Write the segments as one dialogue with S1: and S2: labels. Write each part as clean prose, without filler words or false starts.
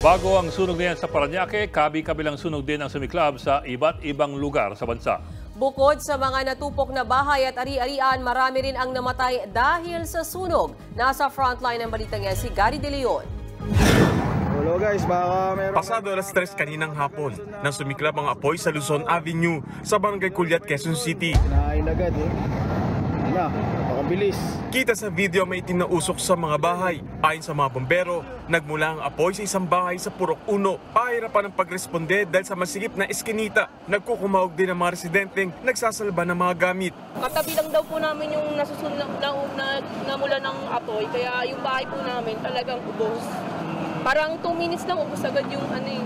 S1: Bago ang sunog na yan sa Parañaque, kabi-kabilang sunog din ang sumiklab sa iba't ibang lugar sa bansa.
S2: Bukod sa mga natupok na bahay at ari-arian, marami rin ang namatay dahil sa sunog. Nasa frontline ng balitang yan si Gary De Leon.
S3: Hello guys, baka meron...
S4: Pasado alas 3 kaninang hapon nang sumiklab ang apoy sa Luzon Avenue sa Barangay Culiat, Quezon City.
S3: Kinain agad napakabilis.
S4: Kita sa video may itim na usok sa mga bahay. Ayon sa mga bombero, nagmula ang apoy sa isang bahay sa Purok 1. Pahirapan ang pagresponde dahil sa masikip na eskinita. Nagkukumawag din ang mga residenteng nagsasalba ng mga gamit.
S5: Katabi lang daw po namin yung nasusunod na namula ng apoy, kaya yung bahay po namin talagang ubos. Parang 2 minutes lang ubos agad yung ano eh.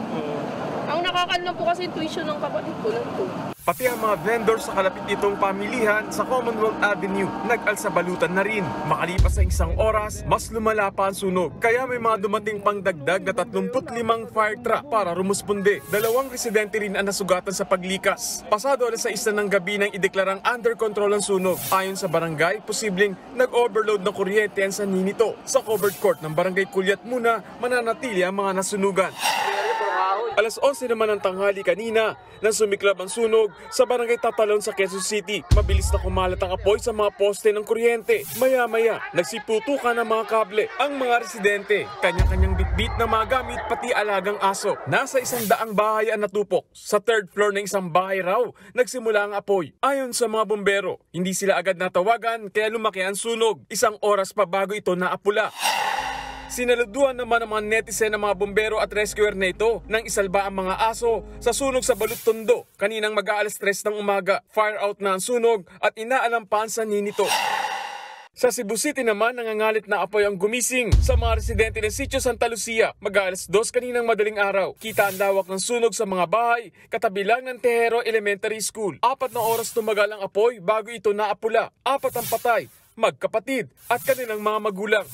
S5: Ang nakakaano po kasi yung tuition ng kapatid ko lang po.
S4: Pati ang mga vendor sa kalapit nitong pamilihan sa Commonwealth Avenue nag-alsabalutan na rin. Makalipas sa isang oras, mas lumala pa ang sunog. Kaya may mga dumating pang dagdag na 35 fire truck para rumusponde. 2 residente rin ang nasugatan sa paglikas. Pasado alas 6 ng gabi nang ideklarang under control ang sunog. Ayon sa barangay, posibleng nag-overload ng kuryente ang sanhi nito. Sa covered court ng Barangay Culiat muna, mananatili ang mga nasunugan. Alas 11 naman ng tanghali kanina nang sumiklab ang sunog sa Barangay Tatalon sa Quezon City. Mabilis na kumalat ang apoy sa mga poste ng kuryente. Maya-maya, nagsiputukan ang mga kable. Ang mga residente, kanya-kanyang bitbit na mga gamit pati alagang aso. Nasa 100 bahay ang natupok. Sa 3rd floor ng isang bahay raw, nagsimula ang apoy. Ayon sa mga bombero, hindi sila agad natawagan kaya lumaki ang sunog. 1 oras pa bago ito naapula. Sinaluduan naman ang mga netizen ng mga bombero at rescuer na ito nang isalba ang mga aso sa sunog sa Balot-Tondo. Kaninang mag-aalas 3 ng umaga, fire out na ang sunog at inaalam pa ang sanhi nito. Sa Cebu City naman, nangangalit na apoy ang gumising sa mga residente ng Sitio Santa Lucia. Mag-aalas 2 kaninang madaling araw. Kita ang lawak ng sunog sa mga bahay, katabi lang ng Tejero Elementary School. 4 na oras tumagal ang apoy bago ito naapula. 4 ang patay, magkapatid at kanilang mga magulang.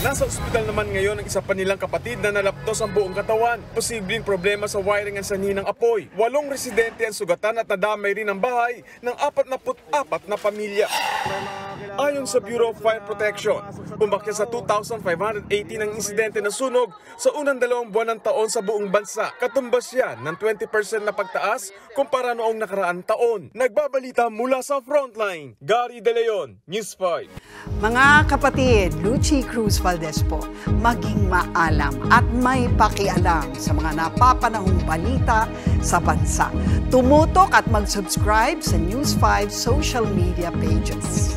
S4: Nasa ospital naman ngayon ang isa pa nilang kapatid na nalaptos ang buong katawan. Posibleng problema sa wiring ang sanhi ng apoy. 8 residente ang sugatan at nadamay rin ang bahay ng 44 na pamilya. Ayon sa Bureau of Fire Protection, bumakya sa 2,580 ng insidente na sunog sa unang 2 buwan ng taon sa buong bansa. Katumbas yan ng 20% na pagtaas kumpara noong nakaraang taon. Nagbabalita mula sa Frontline, Gary De Leon, News 5.
S6: Mga kapatid, Lucy Cruz Valdez po, maging maalam at may pakialam sa mga napapanahong balita sa bansa. Tumutok at mag-subscribe sa News 5 social media pages.